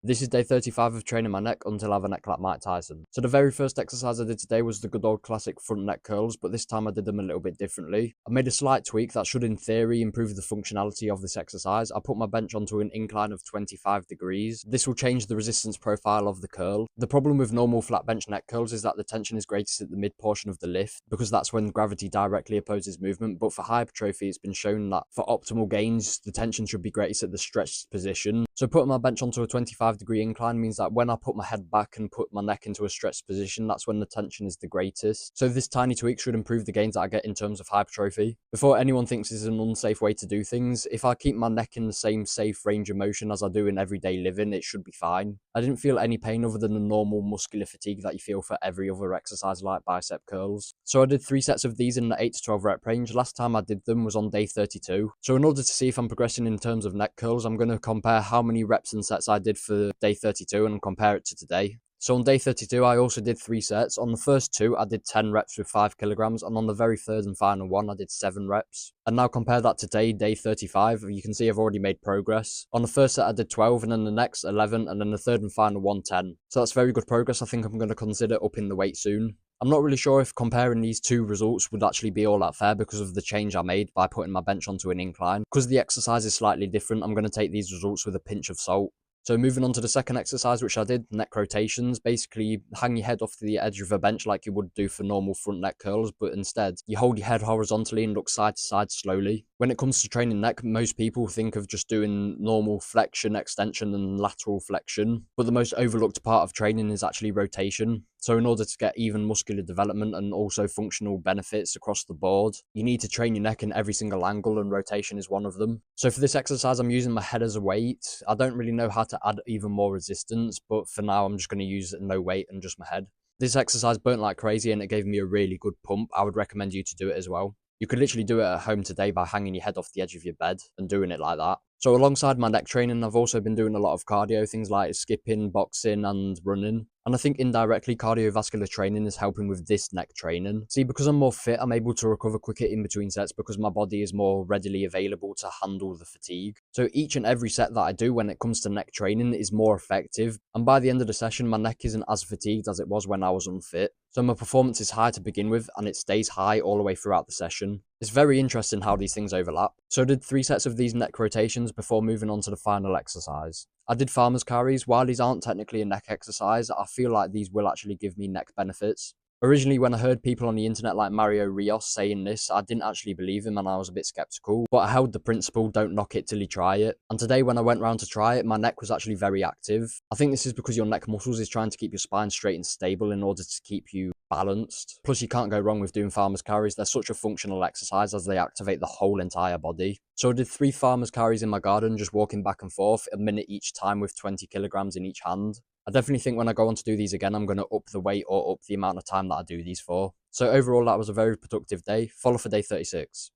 This is day 35 of training my neck until I have a neck like Mike Tyson. So the very first exercise I did today was the good old classic front neck curls, but this time I did them a little bit differently. I made a slight tweak that should in theory improve the functionality of this exercise. I put my bench onto an incline of 25 degrees. This will change the resistance profile of the curl. The problem with normal flat bench neck curls is that the tension is greatest at the mid portion of the lift, because that's when gravity directly opposes movement. But for hypertrophy, it's been shown that for optimal gains, the tension should be greatest at the stretched position. So putting my bench onto a 25-degree incline means that when I put my head back and put my neck into a stretched position, that's when the tension is the greatest. So this tiny tweak should improve the gains that I get in terms of hypertrophy. Before anyone thinks this is an unsafe way to do things, if I keep my neck in the same safe range of motion as I do in everyday living, it should be fine. I didn't feel any pain other than the normal muscular fatigue that you feel for every other exercise like bicep curls. So I did 3 sets of these in the 8 to 12 rep range. Last time I did them was on day 32. So in order to see if I'm progressing in terms of neck curls, I'm going to compare how many reps and sets I did for day 32 and compare it to today. So on day 32, I also did 3 sets. On the first 2, I did 10 reps with 5 kilograms, and on the very third and final one, I did 7 reps. And now compare that to today, day 35, you can see I've already made progress. On the first set, I did 12, and then the next 11, and then the third and final one, 10. So that's very good progress. I think I'm going to consider upping the weight soon. I'm not really sure if comparing these two results would actually be all that fair because of the change I made by putting my bench onto an incline. Because the exercise is slightly different, I'm going to take these results with a pinch of salt. So moving on to the second exercise, which I did, neck rotations. Basically, hang your head off to the edge of a bench like you would do for normal front neck curls, but instead, you hold your head horizontally and look side to side slowly. When it comes to training neck, most people think of just doing normal flexion, extension, and lateral flexion, but the most overlooked part of training is actually rotation. So in order to get even muscular development and also functional benefits across the board, you need to train your neck in every single angle, and rotation is one of them. So for this exercise, I'm using my head as a weight. I don't really know how to add even more resistance, but for now, I'm just going to use no weight and just my head. This exercise burnt like crazy and it gave me a really good pump. I would recommend you to do it as well. You could literally do it at home today by hanging your head off the edge of your bed and doing it like that. So alongside my neck training, I've also been doing a lot of cardio, things like skipping, boxing, and running. And I think indirectly cardiovascular training is helping with this neck training. See, because I'm more fit, I'm able to recover quicker in between sets because my body is more readily available to handle the fatigue. So each and every set that I do when it comes to neck training is more effective. And by the end of the session, my neck isn't as fatigued as it was when I was unfit. So my performance is high to begin with, and it stays high all the way throughout the session. It's very interesting how these things overlap. So I did 3 sets of these neck rotations before moving on to the final exercise. I did farmer's carries. While these aren't technically a neck exercise, I feel like these will actually give me neck benefits. Originally, when I heard people on the internet like Mario Rios saying this, I didn't actually believe him and I was a bit skeptical, but I held the principle, don't knock it till you try it. And today when I went round to try it, my neck was actually very active. I think this is because your neck muscles is trying to keep your spine straight and stable in order to keep you balanced. Plus, you can't go wrong with doing farmer's carries. They're such a functional exercise as they activate the whole entire body. So I did 3 farmer's carries in my garden, just walking back and forth, a minute each time with 20 kilograms in each hand. I definitely think when I go on to do these again, I'm going to up the weight or up the amount of time that I do these for. So overall, that was a very productive day. Follow for day 36.